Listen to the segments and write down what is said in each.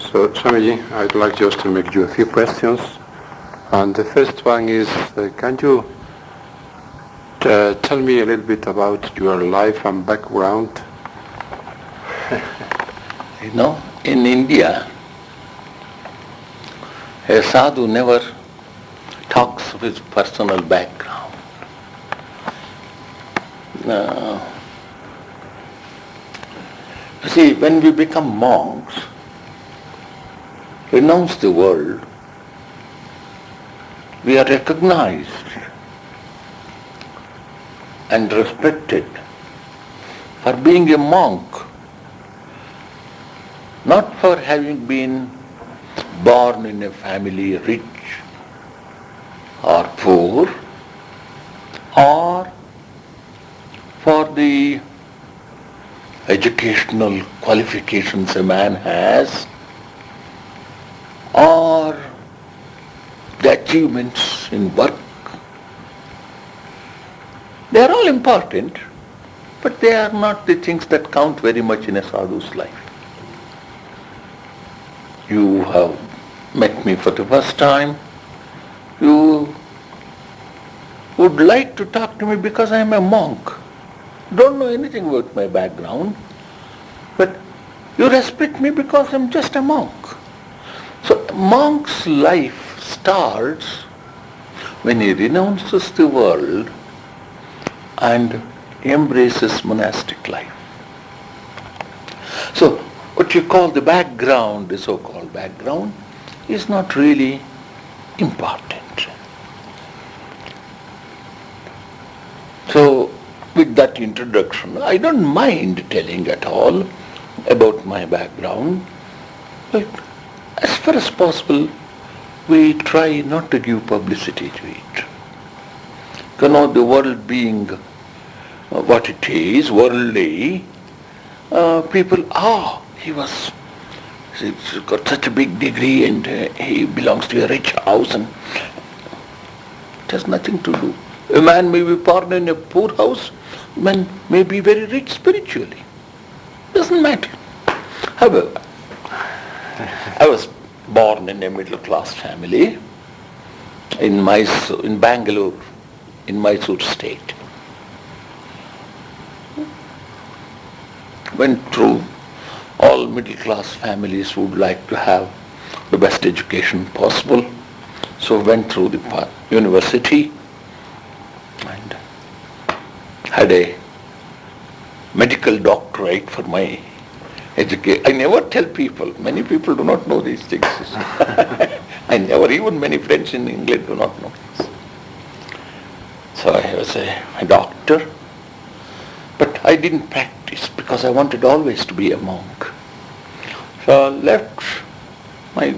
So, Swamiji, I'd like just to make you a few questions. And the first one is, can you tell me a little bit about your life and background? You know, in India, a sadhu never talks of his personal background. You see, when we become monks, renounce the world, we are recognized and respected for being a monk, not for having been born in a family rich or poor, or for the educational qualifications a man has, or the achievements in work. They are all important, but they are not the things that count very much in a sadhu's life. You have met me for the first time. You would like to talk to me because I am a monk. Don't know anything about my background, but you respect me because I am just a monk. So a monk's life starts when he renounces the world and embraces monastic life. So what you call the background, the so-called background, is not really important. So with that introduction, I don't mind telling at all about my background, but as far as possible, we try not to give publicity to it. You know, the world being what it is, worldly, people, he's got such a big degree and he belongs to a rich house, and it has nothing to do. A man may be born in a poor house, man may be very rich spiritually. Doesn't matter. However, I was born in a middle class family in Bangalore, in Mysore state. Went through, all middle class families would like to have the best education possible. So went through the university and had a medical doctorate for my education. I never tell people, many people do not know these things. Even many friends in England do not know this. So I was a doctor, but I didn't practice because I wanted always to be a monk. So I left my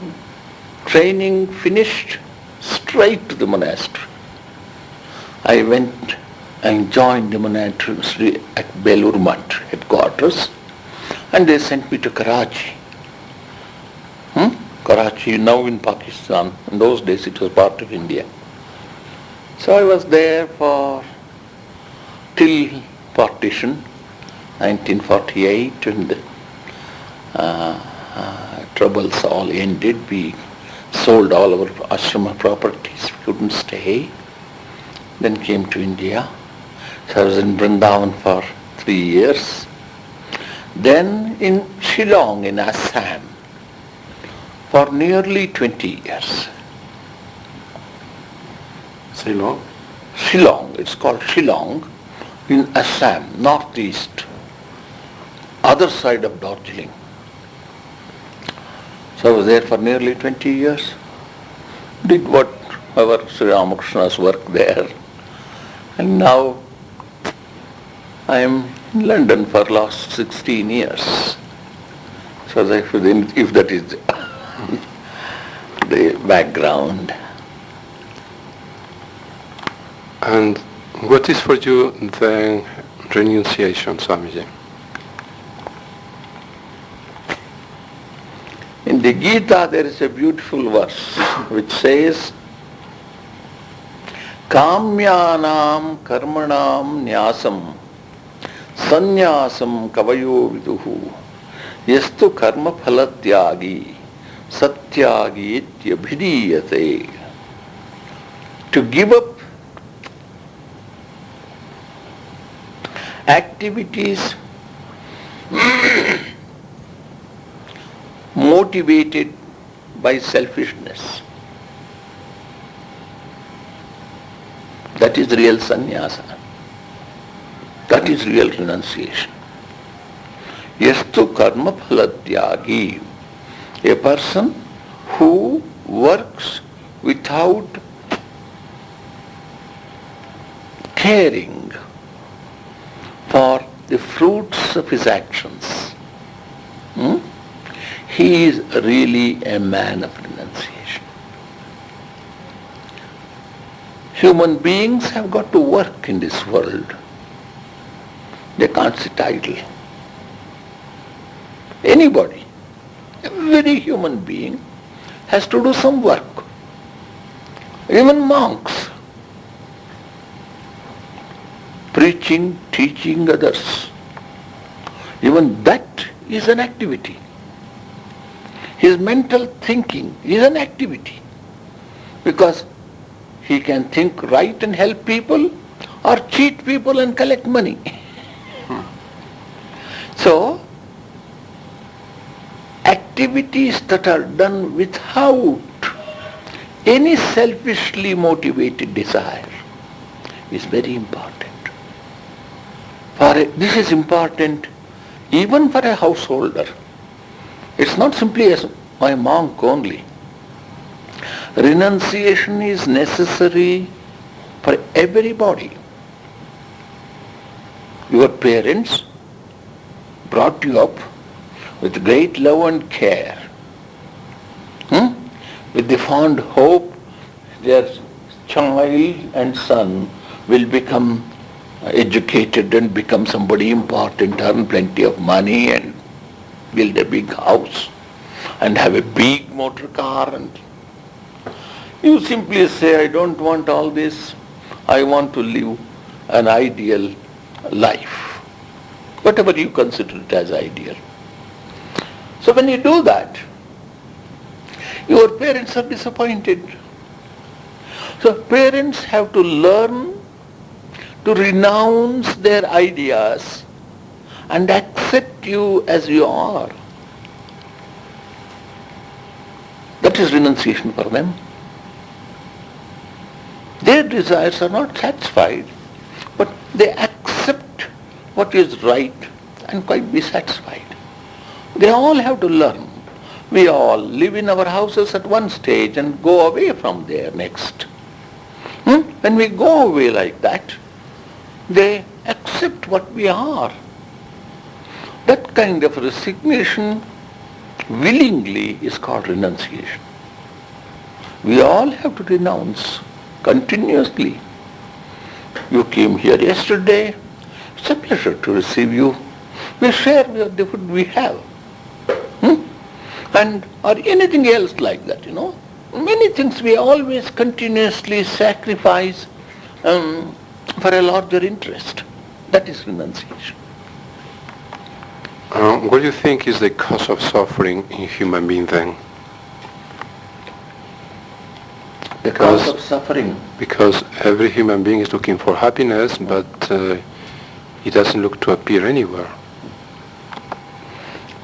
training, finished, straight to the monastery. I went and joined the monastery at Belur Mutt headquarters, and they sent me to Karachi. Karachi, now in Pakistan. In those days it was part of India. So I was there till partition, 1948, and troubles all ended. We sold all our ashrama properties. We couldn't stay. Then came to India. So I was in Vrindavan for 3 years. Then in Shillong in Assam for nearly 20 years. Ceylon? Shillong, it's called Shillong in Assam, northeast, other side of Darjeeling. So I was there for nearly 20 years. Did what our Sri Ramakrishna's work there. And now I am in London for last 16 years. So if that is the background. And what is for you the renunciation, Swamiji? In the Gita there is a beautiful verse which says, Kamyanam karmanam nyasam sanyasam kavayo viduhu yastu karma phalatyagi satyagi ityabhidiyate. To give up activities motivated by selfishness. That is real sannyasa. That is real renunciation. Yastu karma phalatyagi. A person who works without caring for the fruits of his actions. He is really a man of renunciation. Human beings have got to work in this world. They can't sit idle. Anybody, every human being has to do some work. Even monks, preaching, teaching others, even that is an activity. His mental thinking is an activity, because he can think right and help people, or cheat people and collect money. So, activities that are done without any selfishly motivated desire is very important. This is important even for a householder. It's not simply as my monk only. Renunciation is necessary for everybody. Your parents brought you up with great love and care, with the fond hope their child and son will become educated and become somebody important, earn plenty of money and build a big house and have a big motor car, and you simply say, I don't want all this, I want to live an ideal life, whatever you consider it as ideal. So when you do that, your parents are disappointed. So parents have to learn to renounce their ideas and accept you as you are. That is renunciation for them. Their desires are not satisfied, but they accept what is right and quite be satisfied. They all have to learn. We all live in our houses at one stage and go away from there next. When we go away like that, they accept what we are. That kind of resignation willingly is called renunciation. We all have to renounce continuously. You came here yesterday. It's a pleasure to receive you. We share the food we have. And or anything else like that, Many things we always continuously sacrifice for a larger interest. That is renunciation. What do you think is the cause of suffering in human being then? The cause of suffering? Because every human being is looking for happiness, but it doesn't look to appear anywhere.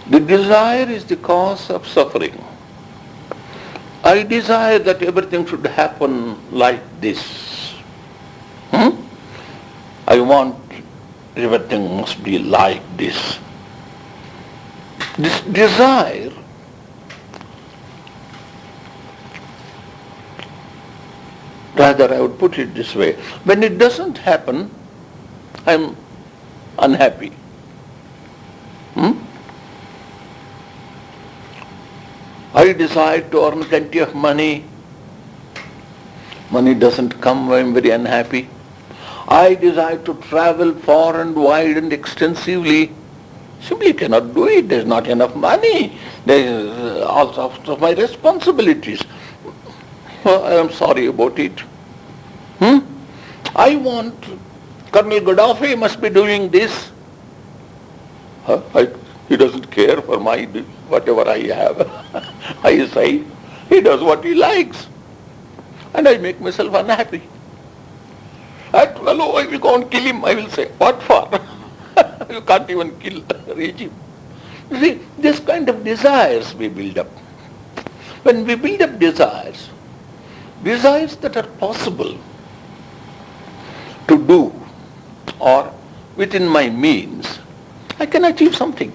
The desire is the cause of suffering. I desire that everything should happen like this. I want everything must be like this. This desire rather I would put it this way, when it doesn't happen, I'm unhappy. I desire to earn plenty of money. Money doesn't come, I'm very unhappy. I desire to travel far and wide and extensively. Simply cannot do it. There's not enough money. There's all sorts of my responsibilities. I am sorry about it. I want Colonel Gaddafi must be doing this. He doesn't care for my whatever I have. I say, he does what he likes. And I make myself unhappy. That fellow, I will go and kill him. I will say, what for? You can't even kill the regime. You see, this kind of desires we build up. When we build up desires that are possible to do or within my means, I can achieve something.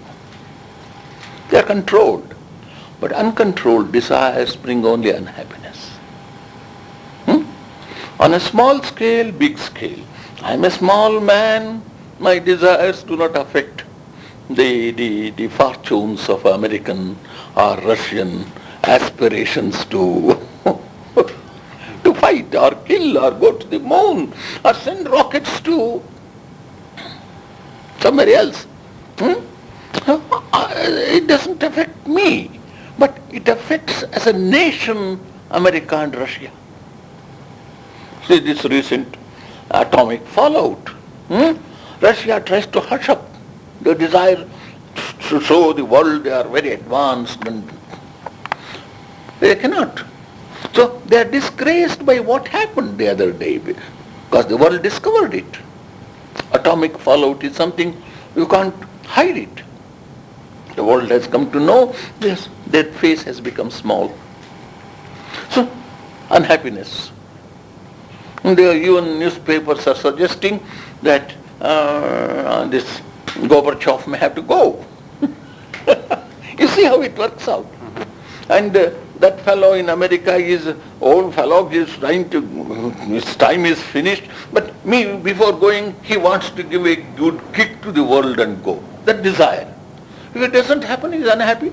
They are controlled. But uncontrolled desires bring only unhappiness. On a small scale, big scale. I am a small man, my desires do not affect the fortunes of American or Russian aspirations to fight or kill or go to the moon or send rockets to somewhere else. It doesn't affect me, but it affects as a nation America and Russia. See this recent atomic fallout. Russia tries to hush up the desire to show the world they are very advanced, and they cannot. So they are disgraced by what happened the other day because the world discovered it. Atomic fallout is something you can't hide it. The world has come to know this, their face has become small. So unhappiness. And even newspapers are suggesting that this Gorbachev may have to go. You see how it works out. And that fellow in America is old fellow, he is trying to, his time is finished, but before going, he wants to give a good kick to the world and go. That desire. If it doesn't happen, he is unhappy.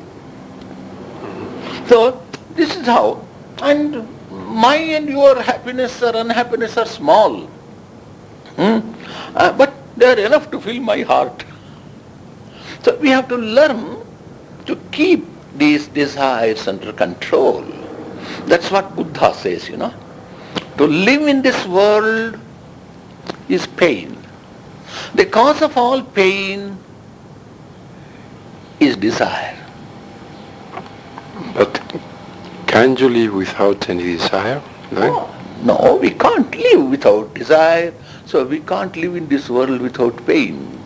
So, this is how, and my and your happiness or unhappiness are small. But they are enough to fill my heart. So we have to learn to keep these desires under control. That's what Buddha says, To live in this world is pain. The cause of all pain is desire. But can you live without any desire? No, we can't live without desire. So we can't live in this world without pain.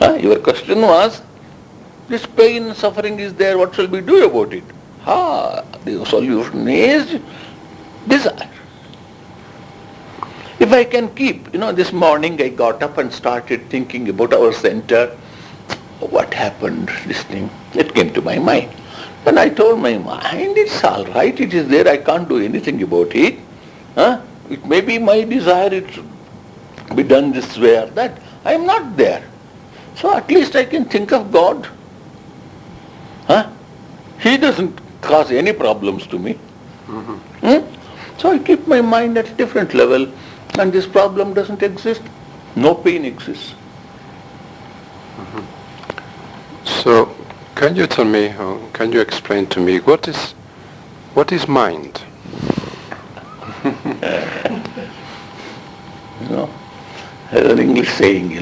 Your question was, this pain and suffering is there, what shall we do about it? The solution is desire. If I can keep, this morning I got up and started thinking about our center. What happened, this thing? It came to my mind. Then I told my mind, it's all right, it is there, I can't do anything about it. It may be my desire, it should be done this way or that. I am not there. So at least I can think of God. He doesn't cause any problems to me. So I keep my mind at a different level, and this problem doesn't exist. No pain exists. So, can you tell me, can you explain to me, what is mind? There's an English saying,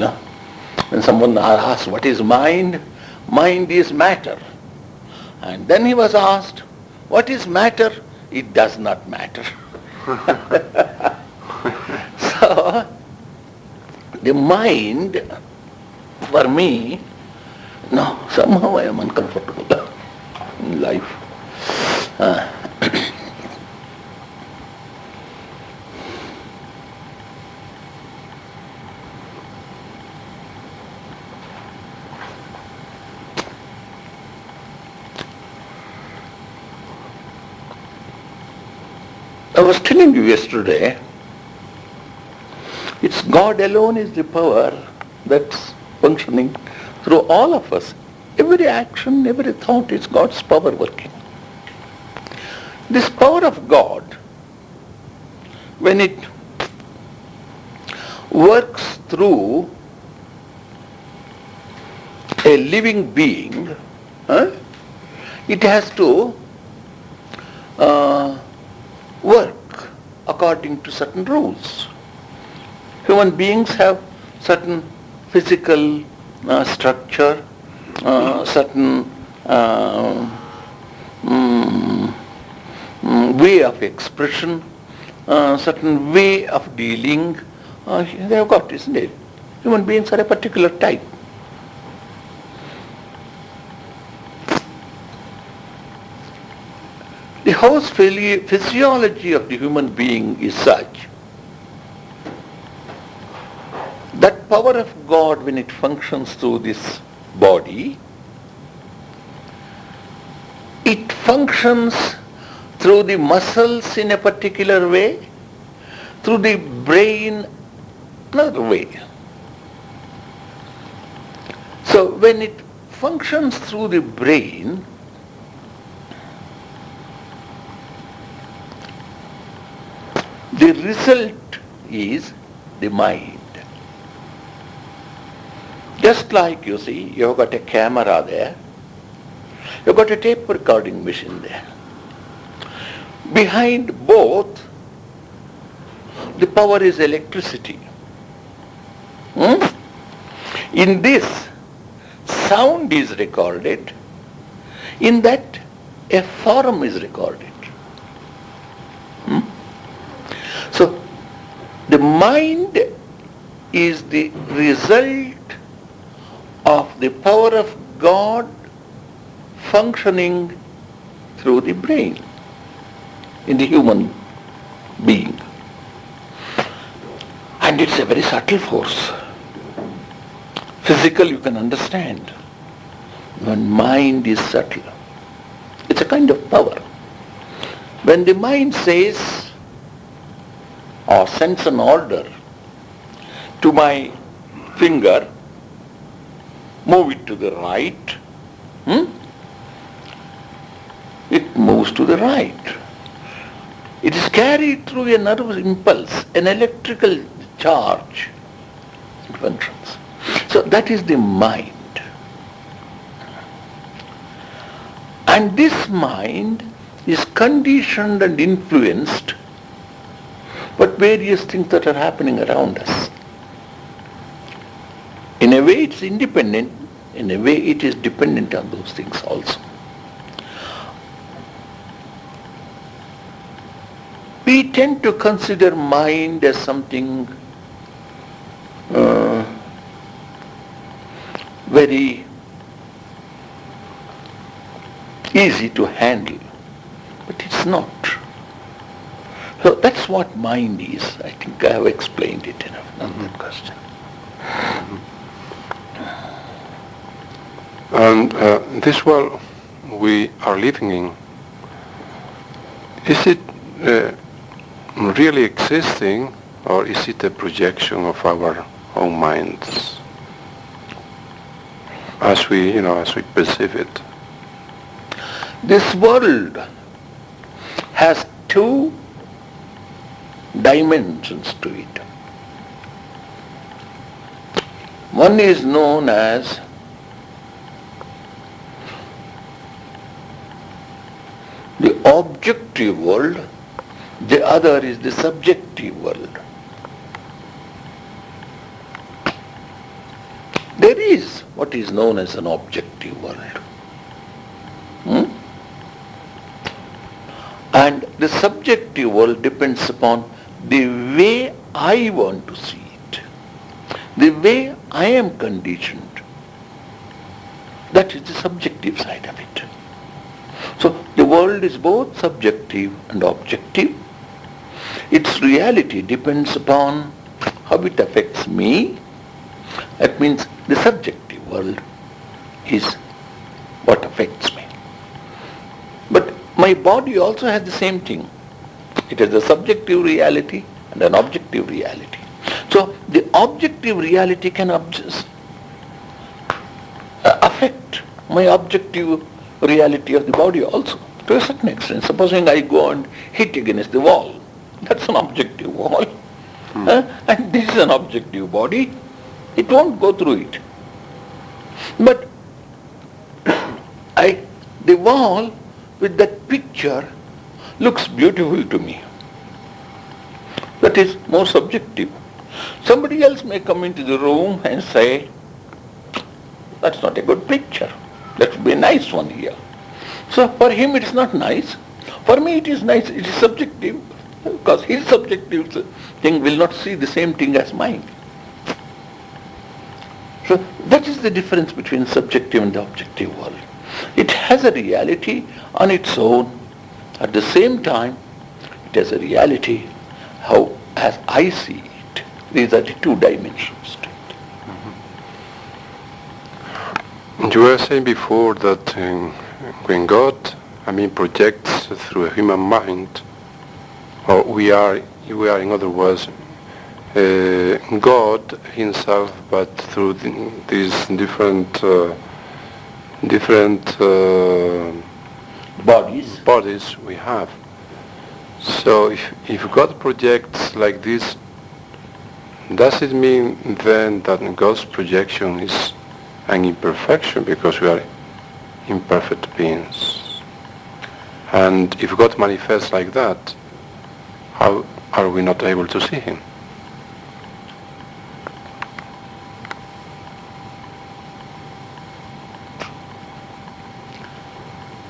when someone asks, what is mind? Mind is matter. And then he was asked, what is matter? It does not matter. So, the mind, for me, somehow I am uncomfortable in life. I was telling you yesterday, it's God alone is the power that's functioning through all of us. Every action, every thought is God's power working. This power of God, when it works through a living being, it has to work according to certain rules. Human beings have certain physical structure, certain uh, way of expression, certain way of dealing, they have got, isn't it? Human beings are a particular type. The whole physiology of the human being is such that power of God, when it functions through this body, it functions through the muscles in a particular way, through the brain another way. So when it functions through the brain, the result is the mind. Just like you see, you've got a camera there, you've got a tape recording machine there. Behind both, the power is electricity. In this, sound is recorded. In that, a form is recorded. So, the mind is the result of the power of God functioning through the brain in the human being. And it's a very subtle force. Physical you can understand. When mind is subtle, it's a kind of power. When the mind says or sends an order to my finger, move it to the right, it moves to the right. It is carried through a nervous impulse, an electrical charge. It functions. So that is the mind. And this mind is conditioned and influenced by various things that are happening around us. In a way it's independent, in a way it is dependent on those things also. We tend to consider mind as something very easy to handle, but it's not. So that's what mind is. I think I have explained it enough on that question. And this world we are living in, is it really existing, or is it a projection of our own minds as we perceive it? This world has two dimensions to it. One is known as the objective world, the other is the subjective world. There is what is known as an objective world. And the subjective world depends upon the way I want to see it, the way I am conditioned. That is the subjective side of it. So the world is both subjective and objective. Its reality depends upon how it affects me. That means the subjective world is what affects me. But my body also has the same thing. It has a subjective reality and an objective reality. So the objective reality can affect my objective reality of the body also, to a certain extent. Supposing I go and hit against the wall, that's an objective wall. And this is an objective body. It won't go through it. But the wall with that picture looks beautiful to me. That is more subjective. Somebody else may come into the room and say, that's not a good picture. That would be a nice one here. So for him it is not nice. For me it is nice. It is subjective, because his subjective thing will not see the same thing as mine. So that is the difference between subjective and the objective world. It has a reality on its own. At the same time, it has a reality how as I see it. These are the two dimensions to it. You were saying before that when God, projects through a human mind, or you are in other words, God himself, but through these different bodies we have. So if God projects like this, does it mean then that God's projection is an imperfection, because we are imperfect beings? And if God manifests like that, how are we not able to see him?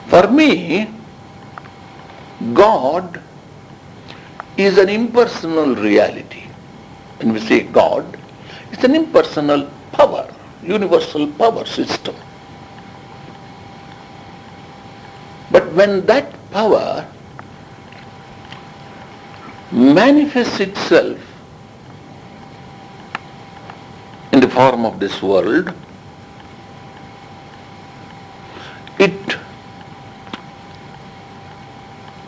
For me, God is an impersonal reality. When we say God, it's an impersonal power, universal power system. But when that power manifests itself in the form of this world, it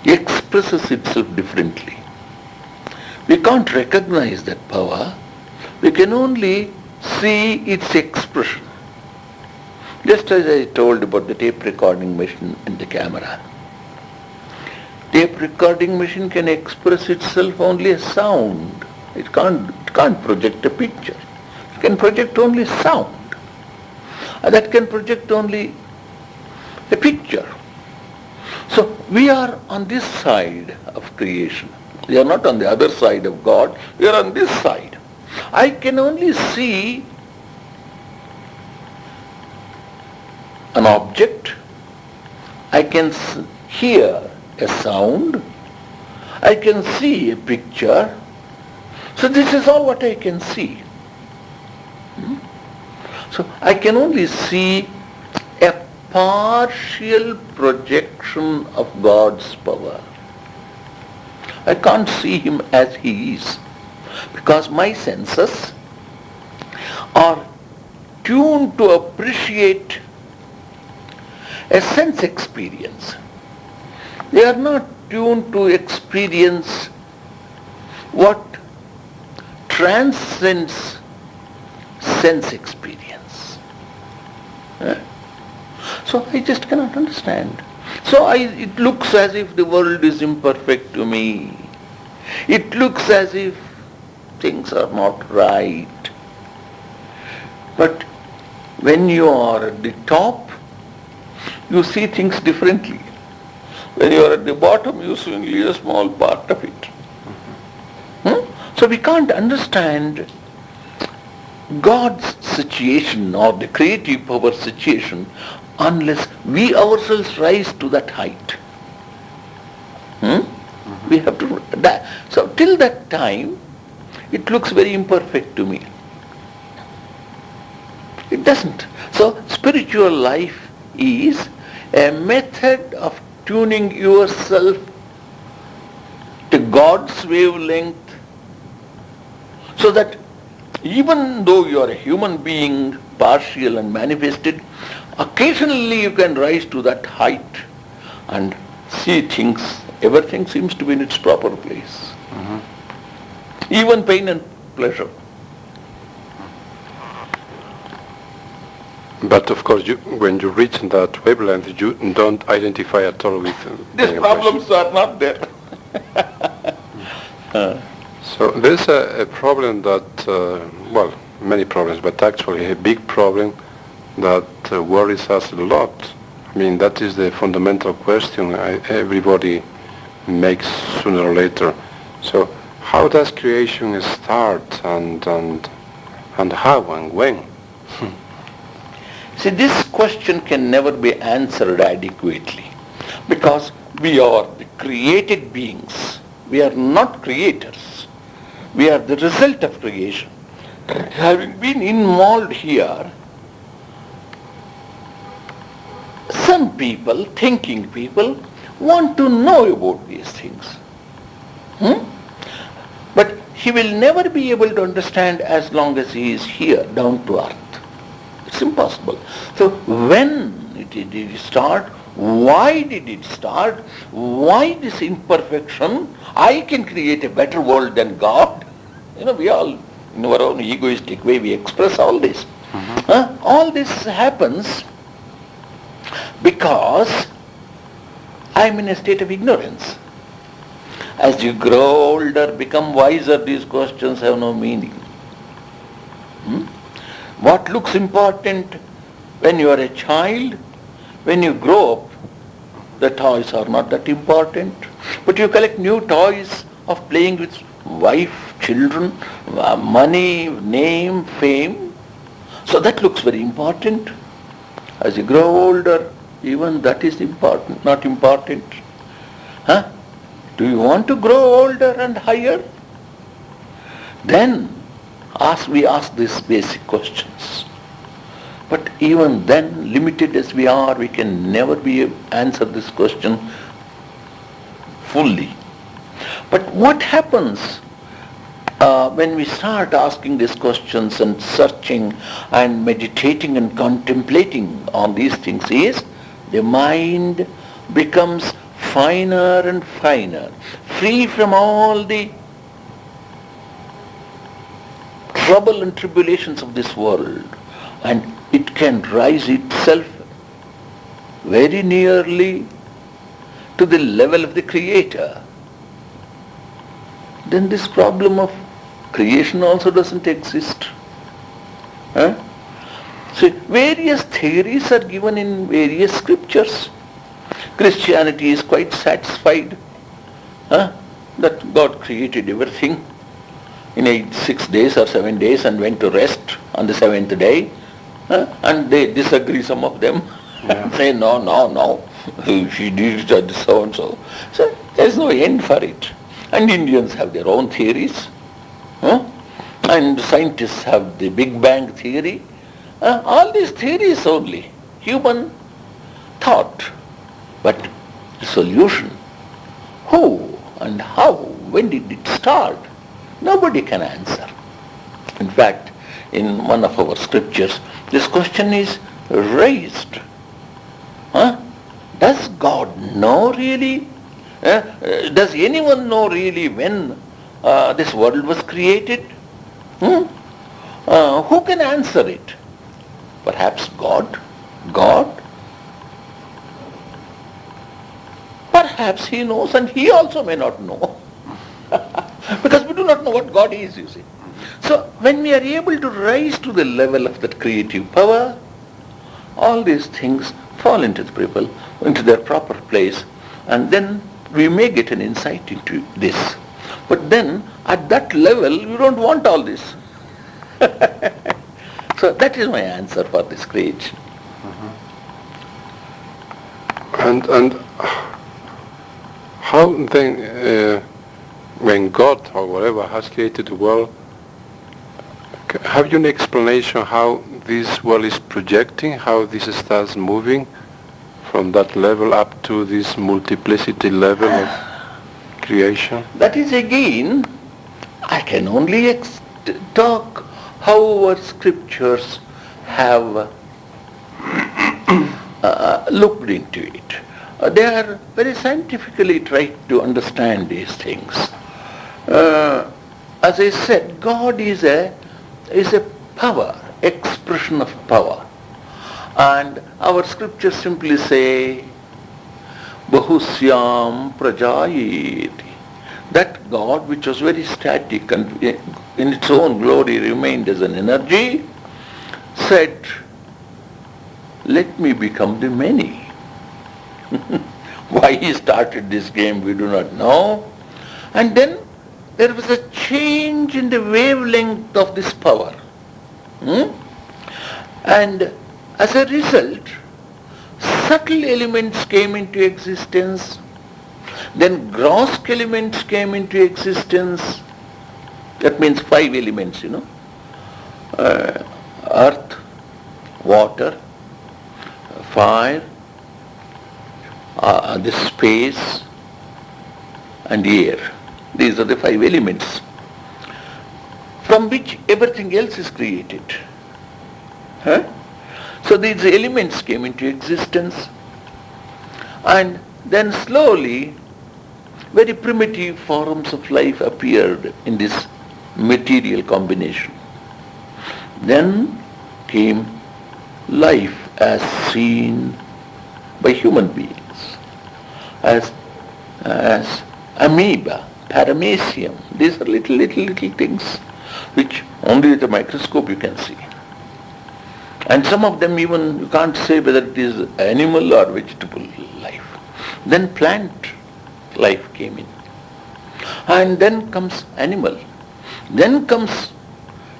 expresses itself differently. We can't recognize that power. We can only see its expression. Just as I told about the tape recording machine and the camera. Tape recording machine can express itself only as sound. It can't project a picture. It can project only sound. That can project only a picture. So we are on this side of creation. We are not on the other side of God. We are on this side. I can only see an object. I can hear a sound. I can see a picture. So this is all what I can see. So I can only see a partial projection of God's power. I can't see him as he is, because my senses are tuned to appreciate a sense experience. They are not tuned to experience what transcends sense experience. So I just cannot understand. So it looks as if the world is imperfect to me. It looks as if things are not right. But when you are at the top, you see things differently. When you are at the bottom, you see only a small part of it. So we can't understand God's situation or the creative power situation unless we ourselves rise to that height. We have to. So till that time, it looks very imperfect to me. It doesn't. So spiritual life is a method of tuning yourself to God's wavelength, so that even though you are a human being, partial and manifested, occasionally you can rise to that height and see things, everything seems to be in its proper place. Even pain and pleasure. But of course, when you reach that wavelength, you don't identify at all with These problems are not there. So there's a problem that, many problems, but actually a big problem that worries us a lot. I mean, that is the fundamental question everybody makes sooner or later. So how does creation start, and how and when? See, this question can never be answered adequately because we are the created beings. We are not creators. We are the result of creation. Having been involved here, some people, thinking people, want to know about these things. But he will never be able to understand as long as he is here, down to earth. It's impossible. So when did it start? Why did it start? Why this imperfection? I can create a better world than God. We all, in our own egoistic way, we express all this. All this happens because I'm in a state of ignorance. As you grow older, become wiser, these questions have no meaning. What looks important when you are a child, when you grow up, the toys are not that important. But you collect new toys of playing with wife, children, money, name, fame. So that looks very important. As you grow older, even that is important, not important. Do you want to grow older and higher? Then we ask these basic questions. But even then, limited as we are, we can never answer this question fully. But what happens when we start asking these questions and searching and meditating and contemplating on these things is the mind becomes finer and finer, free from all the trouble and tribulations of this world, and it can rise itself very nearly to the level of the Creator. Then this problem of creation also doesn't exist. So various theories are given in various scriptures. Christianity is quite satisfied that God created everything in 6 days or 7 days and went to rest on the 7th day. And they disagree, some of them, and say, no, she did it so and so. So there's no end for it. And Indians have their own theories. And scientists have the Big Bang theory. All these theories only, human thought. But the solution, who and how, when did it start? Nobody can answer. In fact, in one of our scriptures, this question is raised. Does God know really? Does anyone know really when this world was created? Who can answer it? Perhaps God? Perhaps he knows, and he also may not know. Because we do not know what God is, you see. So when we are able to rise to the level of that creative power, all these things fall into their proper place, and then we may get an insight into this. But then at that level, we don't want all this. So that is my answer for this creation. And how then, when God or whatever has created the world, have you an explanation how this world is projecting, how this starts moving from that level up to this multiplicity level of creation? That is again, I can only talk how our scriptures have looked into it. They are very scientifically tried to understand these things. As I said, God is a power, expression of power. And our scriptures simply say, Bahusyam Prajayeti. That God, which was very static and in its own glory remained as an energy, said, let me become the many. Why he started this game, we do not know. And then there was a change in the wavelength of this power. And As a result, subtle elements came into existence, then gross elements came into existence. That means 5 elements, earth, water, fire, the space and air. These are the 5 elements from which everything else is created. So these elements came into existence, and then slowly very primitive forms of life appeared in this material combination. Then came life as seen by human beings, as amoeba, paramecium. These are little things which only with a microscope you can see. And some of them even you can't say whether it is animal or vegetable life. Then plant life came in. And then comes animal. Then comes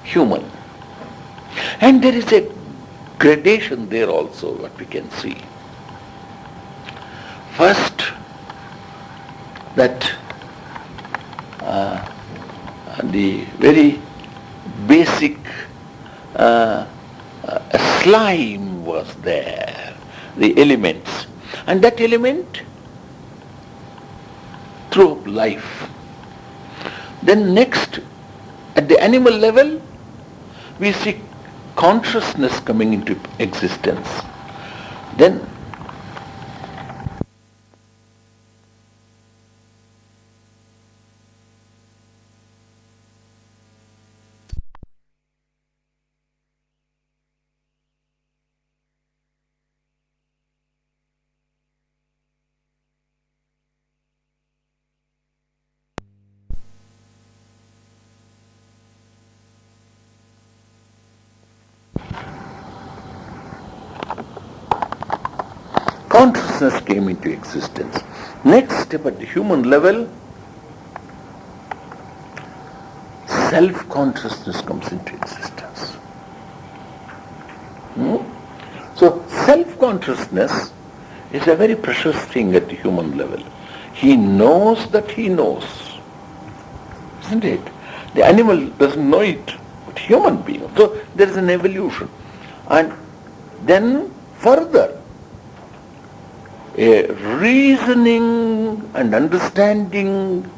human. And there is a gradation there also, what we can see. First, that the very basic slime was there, the elements. And that element threw up life. Then next, at the animal level, we see consciousness coming into existence. Then consciousness came into existence. Next step at the human level, self-consciousness comes into existence. So self-consciousness is a very precious thing at the human level. He knows that he knows. Isn't it? The animal doesn't know it, but human being. So there is an evolution. And then further, a reasoning and understanding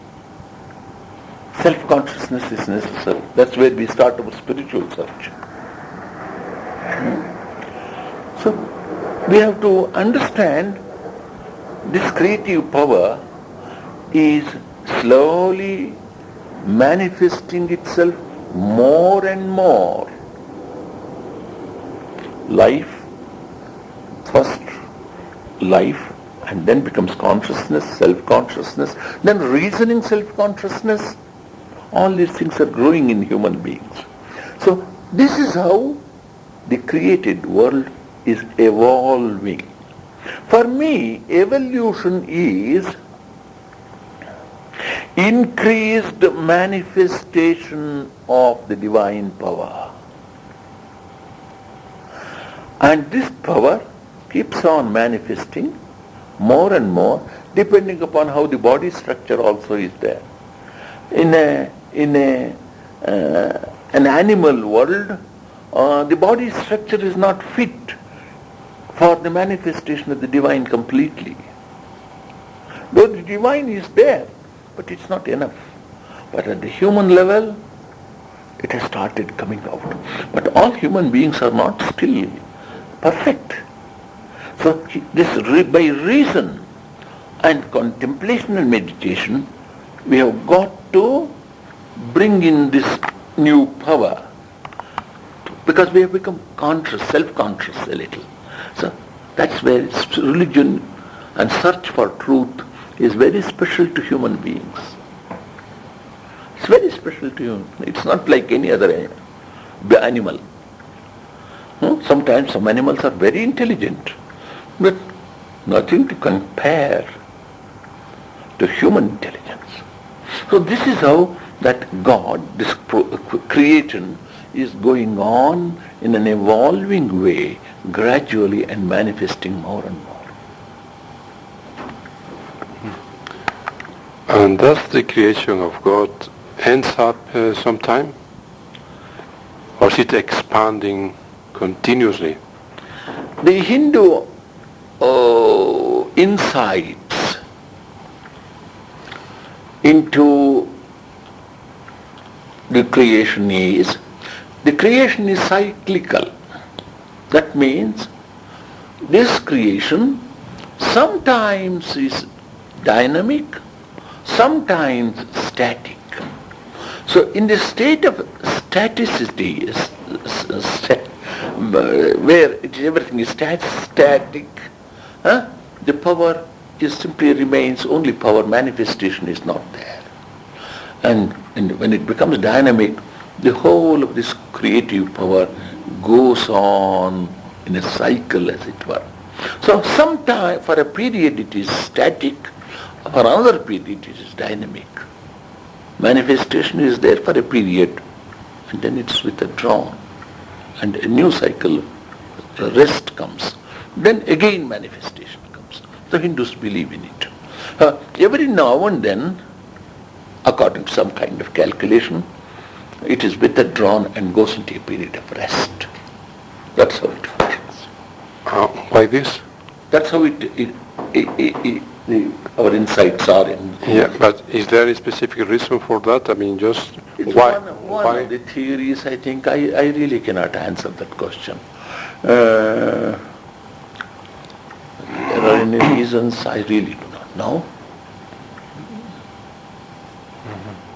self-consciousness is necessary. That's where we start our spiritual search. So we have to understand this creative power is slowly manifesting itself more and more. Life, first life, and then becomes consciousness, self-consciousness, then reasoning self-consciousness. All these things are growing in human beings. So this is how the created world is evolving. For me, evolution is increased manifestation of the divine power. And this power keeps on manifesting more and more, depending upon how the body structure also is there. In an animal world, the body structure is not fit for the manifestation of the divine completely. Though the divine is there, but it's not enough. But at the human level, it has started coming out. But all human beings are not still perfect. So by reason and contemplation and meditation, we have got to bring in this new power, because we have become conscious, self-conscious a little. So that's where religion and search for truth is very special to human beings. It's very special to you. It's not like any other animal. Sometimes some animals are very intelligent, but nothing to compare to human intelligence. So this is how that God, this creation, is going on in an evolving way, gradually and manifesting more and more. And does the creation of God ends up sometime? Or is it expanding continuously? The Hindu insights into the creation is cyclical. That means this creation sometimes is dynamic, sometimes static. So in the state of staticity, where everything is static, the power simply remains, only power manifestation is not there. And when it becomes dynamic, the whole of this creative power goes on in a cycle, as it were. So sometime, for a period it is static, for another period it is dynamic. Manifestation is there for a period, and then it's withdrawn, and a new cycle, rest comes. Then again manifestation comes. The Hindus believe in it. Every now and then, according to some kind of calculation, it is withdrawn and goes into a period of rest. That's how it functions. Like this? That's how our insights are in. Yeah, but is there a specific reason for that? I mean, just It's why? one of the theories, I think. I really cannot answer that question. There are any reasons I really do not know.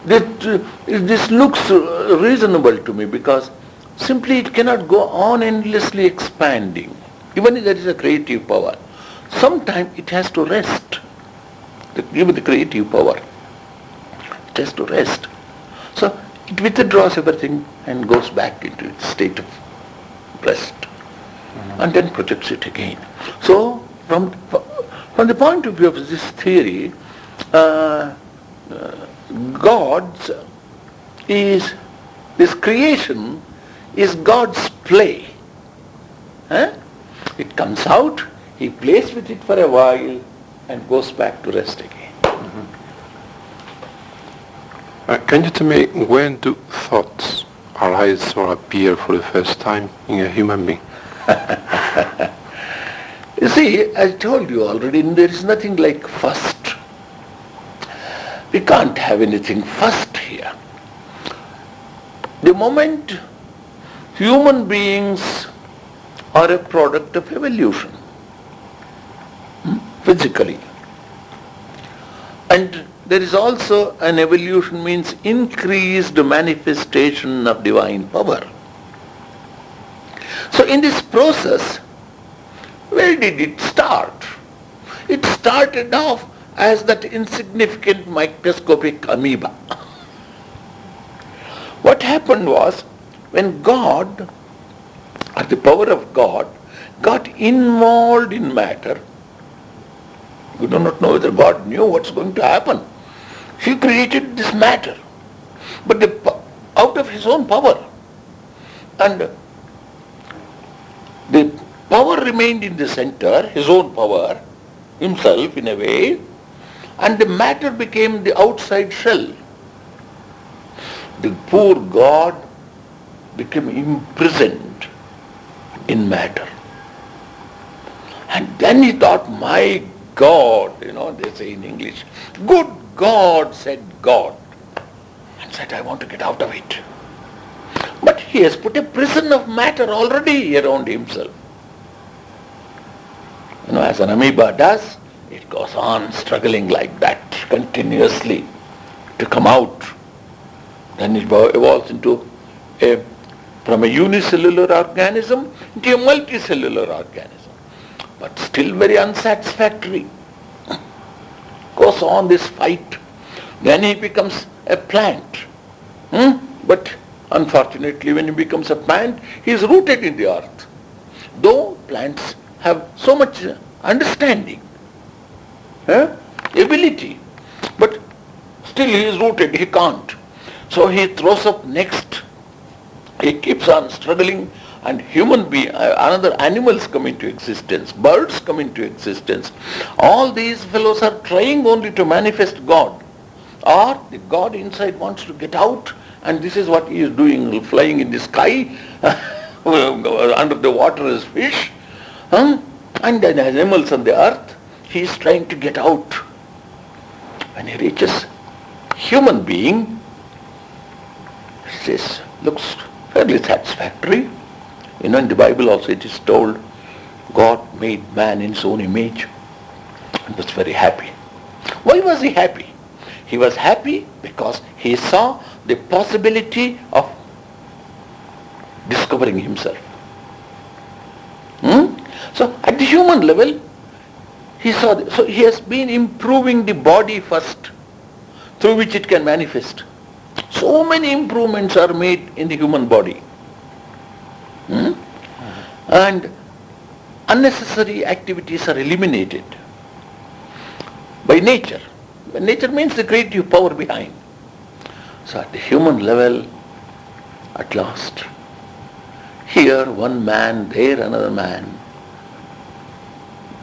This looks reasonable to me because simply it cannot go on endlessly expanding. Even if there is a creative power, sometime it has to rest. Even the creative power, it has to rest. So it withdraws everything and goes back into its state of rest, and then projects it again. So from the point of view of this theory, this creation is God's play. It comes out, he plays with it for a while and goes back to rest again. Can you tell me when do thoughts arise or appear for the first time in a human being? You see, I told you already, there is nothing like first. We can't have anything first here. The moment human beings are a product of evolution, physically, and there is also an evolution means increased manifestation of divine power. So in this process, where did it start? It started off as that insignificant microscopic amoeba. What happened was, when God, or the power of God, got involved in matter, we do not know whether God knew what's going to happen. He created this matter, but out of his own power. And the power remained in the center, his own power, himself in a way, and the matter became the outside shell. The poor God became imprisoned in matter. And then he thought, my God, they say in English, good God, said God, and said, I want to get out of it. But he has put a prison of matter already around himself. As an amoeba does, it goes on struggling like that continuously to come out. Then it evolves from a unicellular organism into a multicellular organism, but still very unsatisfactory. Goes on this fight. Then he becomes a plant. But unfortunately, when he becomes a plant, he is rooted in the earth. Though plants have so much understanding, ability, but still he is rooted, he can't. So he throws up next. He keeps on struggling and another animals come into existence, birds come into existence. All these fellows are trying only to manifest God. Or the God inside wants to get out, and this is what he is doing, flying in the sky, under the water as fish, and then animals on the earth. He is trying to get out. When he reaches human being, this looks fairly satisfactory. In the Bible also it is told, God made man in his own image and was very happy. Why was he happy? He was happy because he saw the possibility of discovering himself. So at the human level, he saw, so he has been improving the body first, through which it can manifest. So many improvements are made in the human body. And unnecessary activities are eliminated by nature. Nature means the creative power behind. So at the human level, at last, here one man, there another man,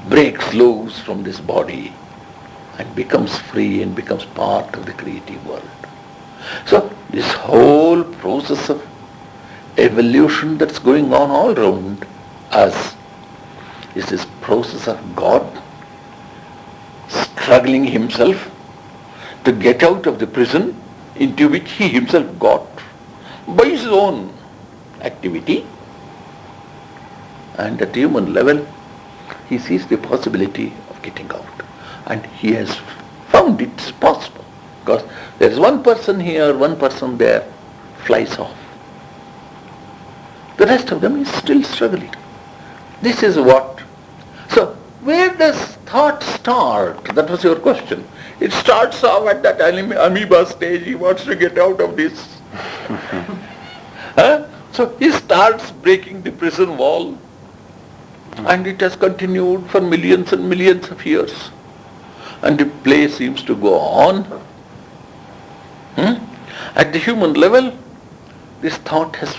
breaks loose from this body and becomes free and becomes part of the creative world. So this whole process of evolution that's going on all around us is this process of God struggling himself to get out of the prison into which he himself got by his own activity. And at human level, he sees the possibility of getting out. And he has found it's possible. Because there is one person here, one person there, flies off. The rest of them is still struggling. This is what. So where does thought start? That was your question. It starts off at that amoeba stage. He wants to get out of this. So he starts breaking the prison wall. And it has continued for millions and millions of years. And the play seems to go on. At the human level, this thought has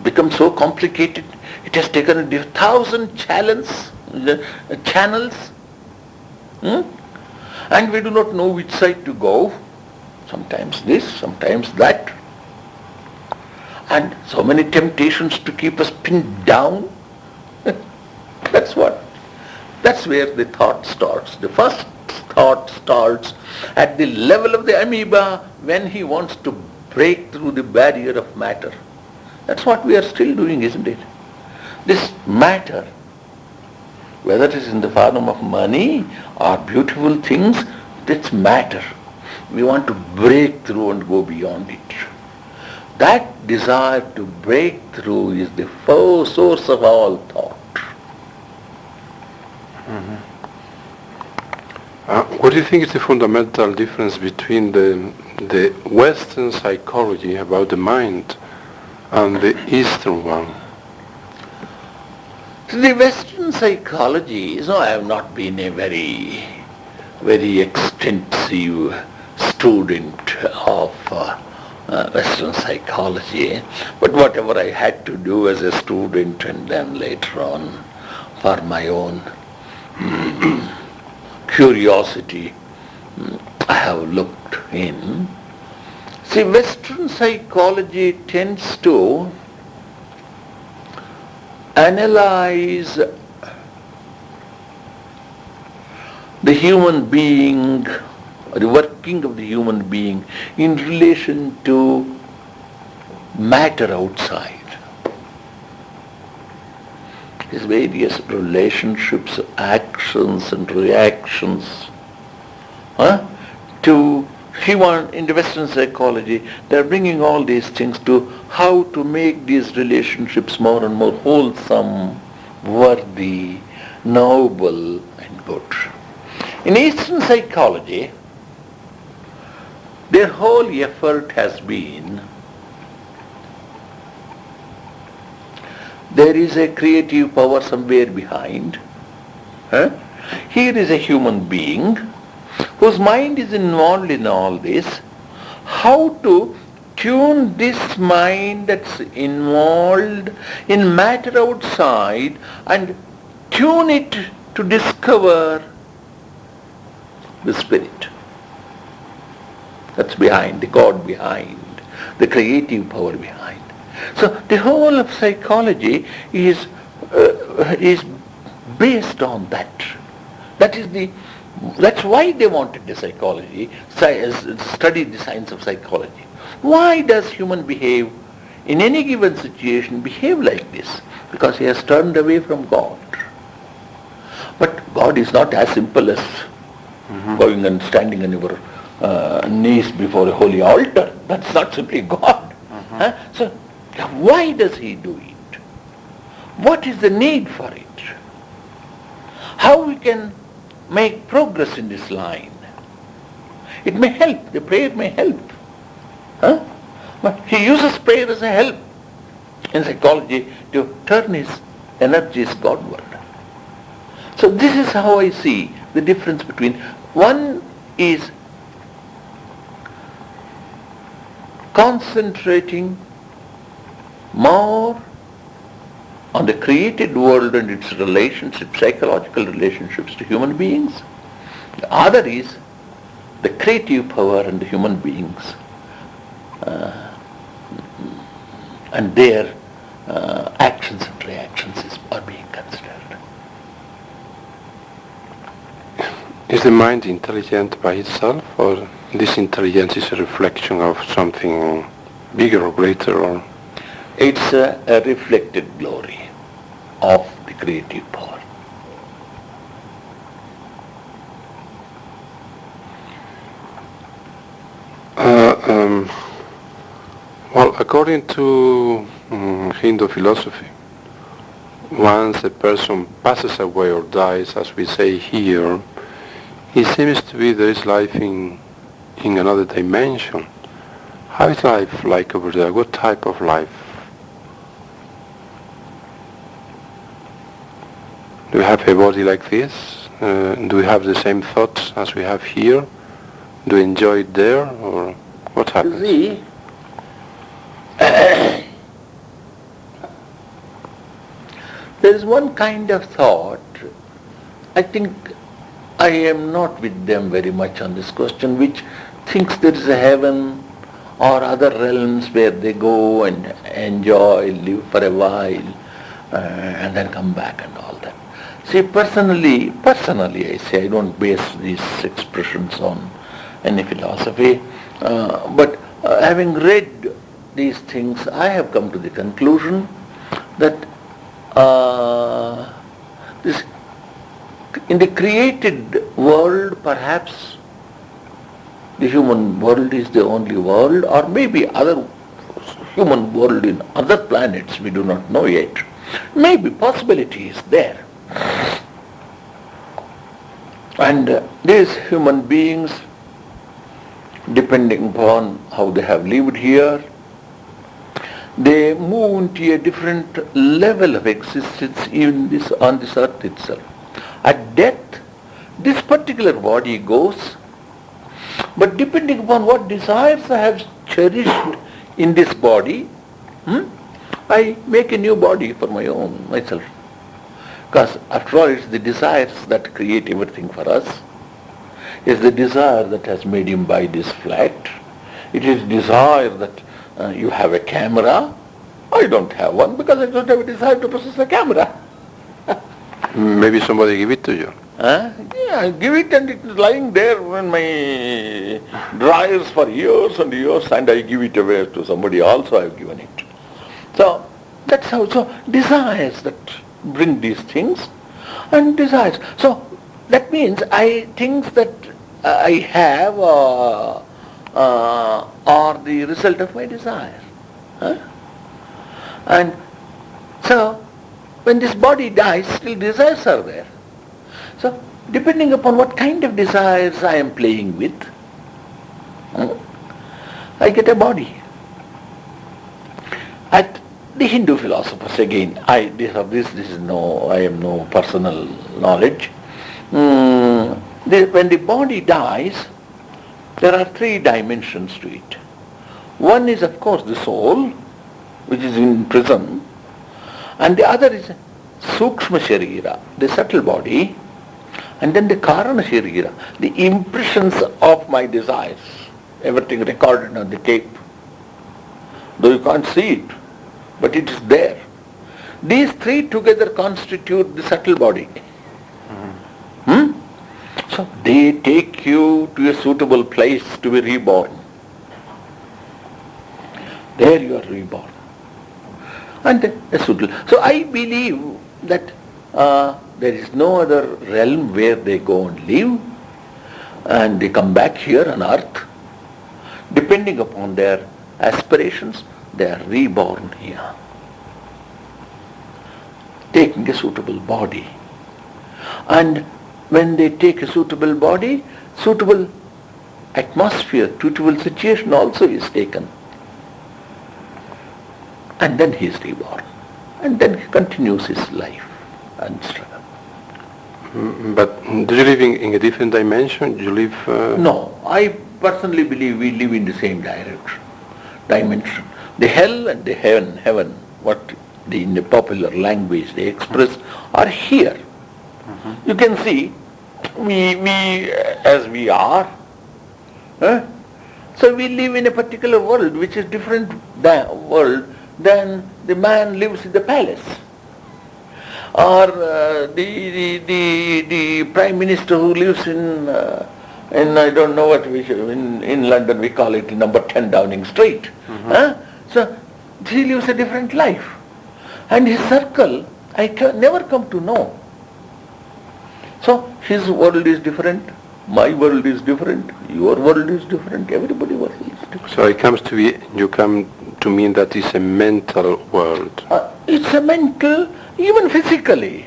become so complicated. It has taken 1,000 channels. And we do not know which side to go. Sometimes this, sometimes that. And so many temptations to keep us pinned down. That's where the thought starts. The first thought starts at the level of the amoeba when he wants to break through the barrier of matter. That's what we are still doing, isn't it? This matter, whether it is in the form of money or beautiful things, that's matter. We want to break through and go beyond it. That desire to break through is the source of all thought. What do you think is the fundamental difference between the Western psychology about the mind and the Eastern one? So the Western psychology, I have not been a very, very extensive student of Western psychology, but whatever I had to do as a student and then later on for my own curiosity, I have looked in. See, Western psychology tends to analyze the human being, the working of the human being in relation to matter outside. His various relationships, actions and reactions. In the Western psychology, they are bringing all these things to how to make these relationships more and more wholesome, worthy, noble and good. In Eastern psychology, their whole effort has been, there is a creative power somewhere behind. Here is a human being whose mind is involved in all this. How to tune this mind that's involved in matter outside and tune it to discover the spirit that's behind, the God behind, the creative power behind. So the whole of psychology is based on that. That's why they wanted the psychology, study the science of psychology. Why does human behave in any given situation behave like this? Because he has turned away from God. But God is not as simple as going and standing on your knees before a holy altar. That's not simply God. So why does he do it? What is the need for it? How we can make progress in this line? It may help. The prayer may help. But he uses prayer as a help in psychology to turn his energies Godward. So this is how I see the difference between one is concentrating more on the created world and its relationships, psychological relationships to human beings. The other is the creative power and the human beings and their actions and reactions are being considered. Is the mind intelligent by itself, or this intelligence is a reflection of something bigger or greater? Or it's a reflected glory of the creative power. Well, according to Hindu philosophy, once a person passes away or dies, as we say here, it seems to be there is life in another dimension. How is life like over there? What type of life? Do we have a body like this? Do we have the same thoughts as we have here? Do we enjoy it there, or what happens? You see, there is one kind of thought, I think I am not with them very much on this question, which thinks there is a heaven or other realms where they go and enjoy, live for a while, and then come back and all that. See, personally I say, I don't base these expressions on any philosophy, but having read these things, I have come to the conclusion that this, in the created world, perhaps the human world is the only world, or maybe other human world in other planets, we do not know yet. Maybe possibility is there. And these human beings, depending upon how they have lived here, they move into a different level of existence even on this earth itself. At death, this particular body goes, but depending upon what desires I have cherished in this body, I make a new body for myself. Because after all, it's the desires that create everything for us. It's the desire that has made him buy this flat. It is desire that you have a camera. I don't have one because I don't have a desire to possess a camera. Maybe somebody give it to you. Yeah, I give it and it's lying there in my drawers for years and years, and I give it away to somebody else, so I have given it. So that's how, so desires that bring these things, and desires. So that means things that I have are the result of my desire. And so when this body dies, still desires are there. So depending upon what kind of desires I am playing with, I get a body. At the Hindu philosophers, again, I am no personal knowledge. When the body dies, there are three dimensions to it. One is of course the soul, which is in prison, and the other is Sukshma Sharira, the subtle body, and then the Karana Sharira, the impressions of my desires, everything recorded on the tape. Though you can't see it, but it is there. These three together constitute the subtle body. So they take you to a suitable place to be reborn. There you are reborn. And a suitable. So I believe that there is no other realm where they go and live, and they come back here on earth. Depending upon their aspirations, they are reborn here, taking a suitable body. And when they take a suitable body, suitable atmosphere, suitable situation also is taken. And then he is reborn. And then he continues his life and struggle. But do you live in a different dimension? Do you live... No, I personally believe we live in the same dimension. The hell and the heaven, what in the popular language they express, are here. You can see, we as we are, so we live in a particular world which is different world than the man lives in the palace, or the prime minister who lives in I don't know what in London we call it number 10 Downing Street. So he lives a different life, and his circle I can never come to know. So his world is different, my world is different, your world is different, everybody's world is different. So it comes to be, you come to mean that it's a mental world. It's a mental, even physically.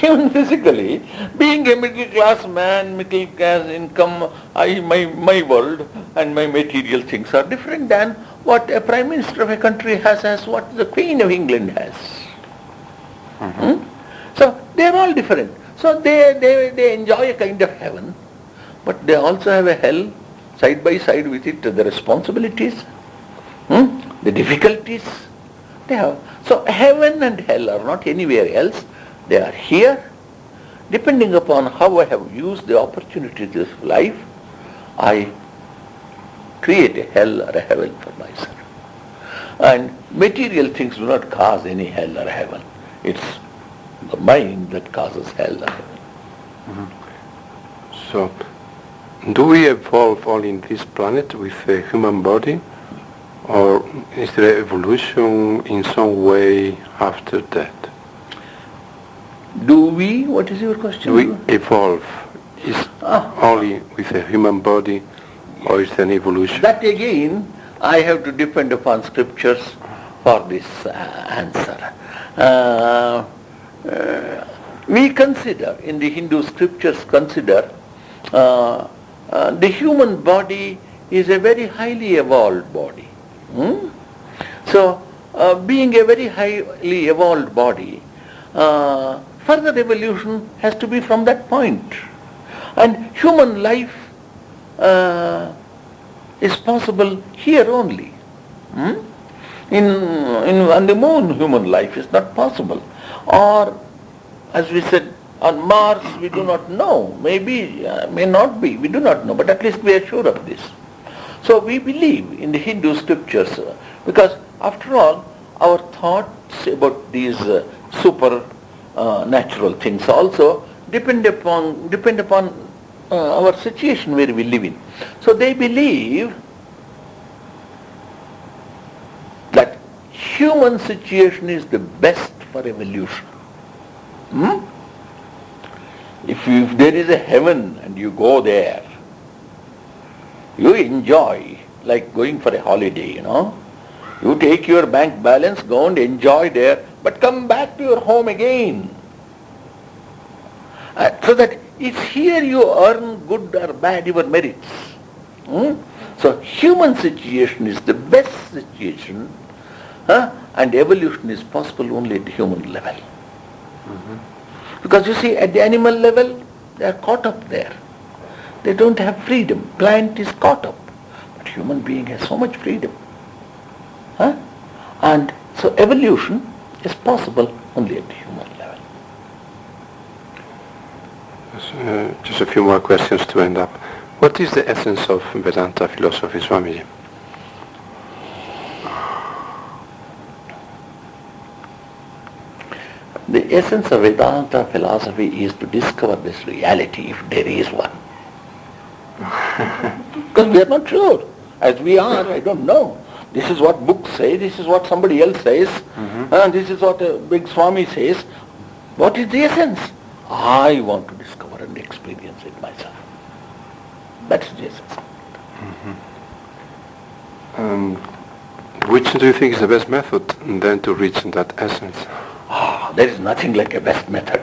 Even physically, being a middle class man, middle class income, my world and my material things are different than what a prime minister of a country has, as what the Queen of England has. So they are all different. So they enjoy a kind of heaven, but they also have a hell side by side with it, the responsibilities, the difficulties they have. So heaven and hell are not anywhere else. They are here. Depending upon how I have used the opportunities of life, I create a hell or a heaven for myself. And material things do not cause any hell or heaven. It's the mind that causes hell or heaven. So, do we evolve all in this planet with a human body, or is there evolution in some way after that? Do we? What is your question? Do we evolve? Is only with a human body, or is there an evolution? That again, I have to depend upon scriptures for this answer. We consider, in the Hindu scriptures consider, the human body is a very highly evolved body. So, being a very highly evolved body, further evolution has to be from that point. And human life is possible here only. On the moon, human life is not possible. Or, as we said, on Mars we do not know. Maybe, may not be. We do not know. But at least we are sure of this. So we believe in the Hindu scriptures, because after all, our thoughts about these supernatural things also depend upon our situation where we live in. So they believe that human situation is the best for evolution. If there is a heaven and you go there, you enjoy, like going for a holiday, You take your bank balance, go and enjoy there, but come back to your home again. So that it's here you earn good or bad your merits. So human situation is the best situation, and evolution is possible only at the human level. Because you see, at the animal level, they are caught up there. They don't have freedom. Plant is caught up. But human being has so much freedom. Huh? And so evolution is possible only at the human level. Just a few more questions to end up. What is the essence of Vedanta philosophy, Swamiji? The essence of Vedanta philosophy is to discover this reality, if there is one. Because we are not sure. As we are, I don't know. This is what books say, this is what somebody else says, and this is what a big Swami says. What is the essence? I want to discover and experience it myself. That's the essence. Which do you think is the best method then to reach that essence? There is nothing like a best method.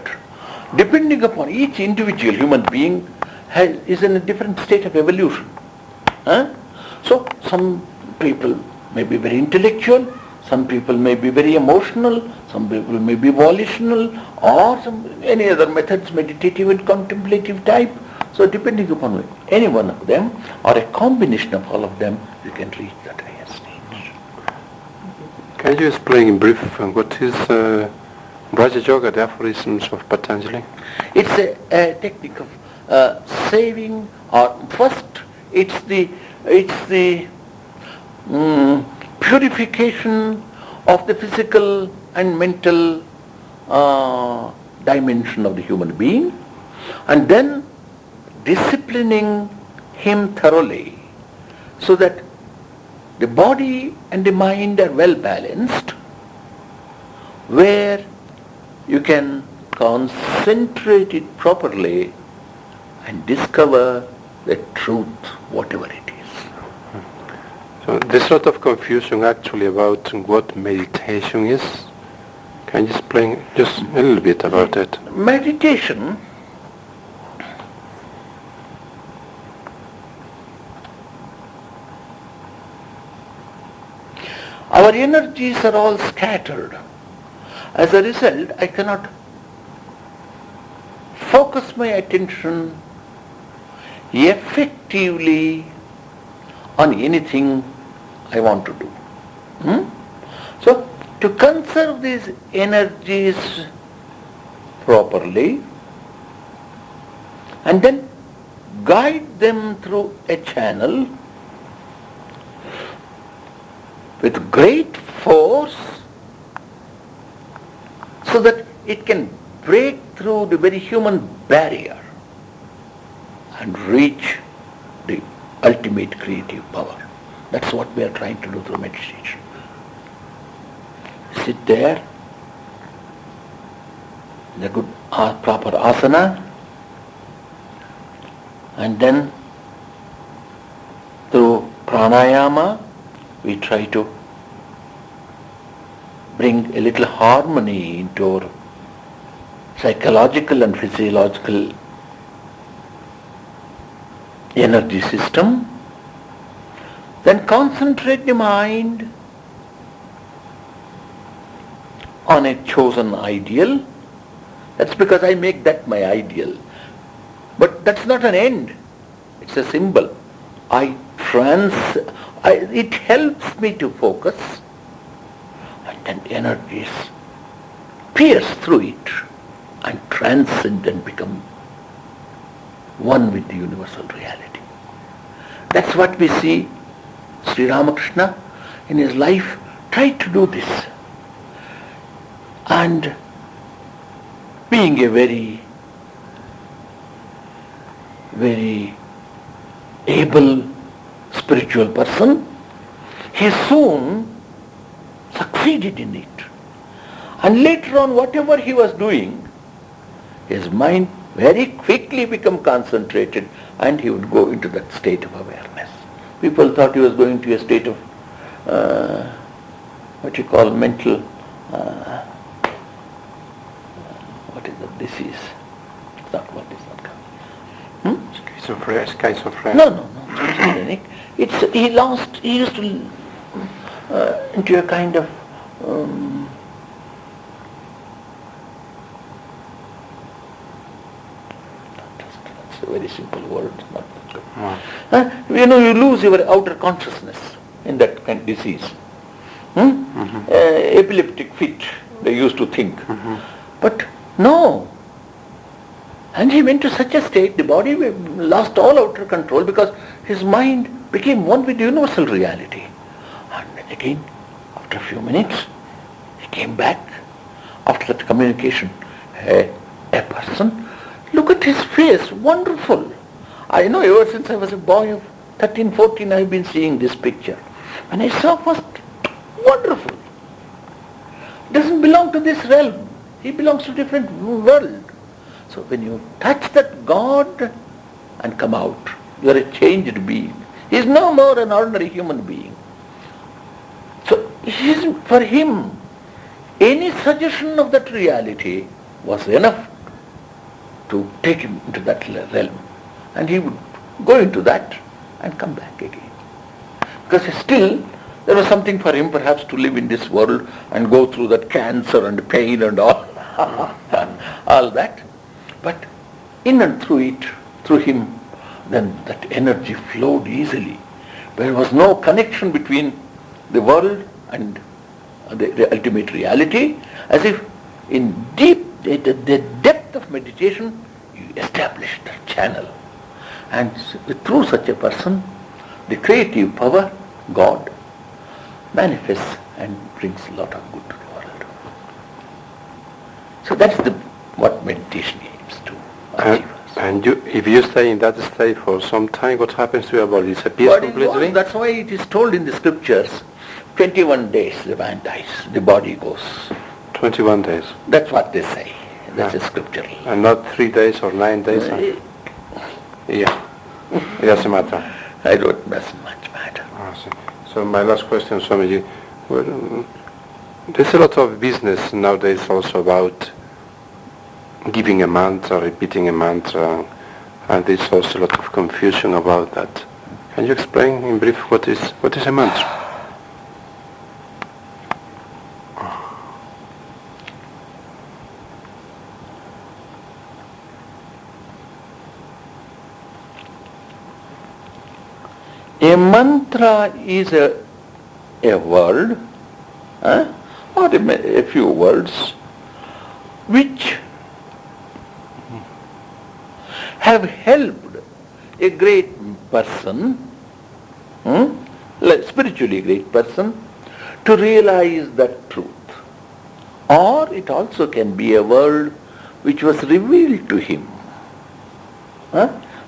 Depending upon each individual human being is in a different state of evolution. So some people may be very intellectual, some people may be very emotional, some people may be volitional, or any other methods, meditative and contemplative type. So depending upon any one of them, or a combination of all of them, you can reach that higher stage. Can you explain in brief what is Raja Yoga, the aphorisms of Patanjali? It's a technique of saving, or first it's the purification of the physical and mental dimension of the human being, and then disciplining him thoroughly so that the body and the mind are well balanced, where you can concentrate it properly and discover the truth, whatever it is. So there's sort of confusion actually about what meditation is. Can you explain just a little bit about it? Meditation our energies are all scattered. As a result, I cannot focus my attention effectively on anything I want to do. So, to conserve these energies properly and then guide them through a channel with great force so that it can break through the very human barrier and reach the ultimate creative power. That's what we are trying to do through meditation. Sit there in a good proper asana, and then through pranayama we try to bring a little harmony into our psychological and physiological energy system. Then concentrate the mind on a chosen ideal. That's because I make that my ideal. But that's not an end. It's a symbol. It helps me to focus, and then energies pierce through it and transcend and become one with the universal reality. That's what we see Sri Ramakrishna in his life tried to do this. And being a very, very able spiritual person, he soon succeeded in it. And later on, whatever he was doing, his mind very quickly became concentrated, and he would go into that state of awareness. People thought he was going to a state of mental, what is the disease? It's not what is not coming. Schizophrenia. No, schizophrenic. He used to into a kind of that's a very simple word. You lose your outer consciousness in that kind of disease. Epileptic fit, they used to think. But no. And he went to such a state, the body lost all outer control because his mind became one with universal reality. And then again, after a few minutes, he came back after that communication. A person, look at his face, wonderful. I know ever since I was a boy of 13, 14, I've been seeing this picture. When I saw first, wonderful. Doesn't belong to this realm. He belongs to a different world. So when you touch that God and come out, you are a changed being. He is no more an ordinary human being. So for him, any suggestion of that reality was enough to take him into that realm. And he would go into that and come back again. Because still, there was something for him perhaps to live in this world and go through that cancer and pain and all, all that. But in and through it, through him, then that energy flowed easily. There was no connection between the world and the ultimate reality, as if in the depth of meditation, you establish that channel. And through such a person, the creative power, God, manifests and brings a lot of good to the world. So that's what meditation aims to achieve. And if you stay in that state for some time, what happens to your body? It disappears completely? That's why it is told in the scriptures, 21 days the man dies, the body goes. 21 days? That's what they say. That's a scripture. And not 3 days or 9 days? Yeah, it doesn't matter. I don't doesn't much matter. So my last question, Swamiji. Well, there's a lot of business nowadays also about giving a mantra, repeating a mantra, and there's also a lot of confusion about that. Can you explain in brief what is a mantra? A mantra is a word, or a few words, which have helped a great person, spiritually great person, to realize that truth. Or it also can be a word which was revealed to him.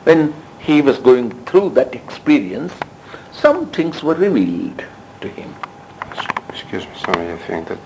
When he was going through that experience, some things were revealed to him. Excuse me, Swami, I think that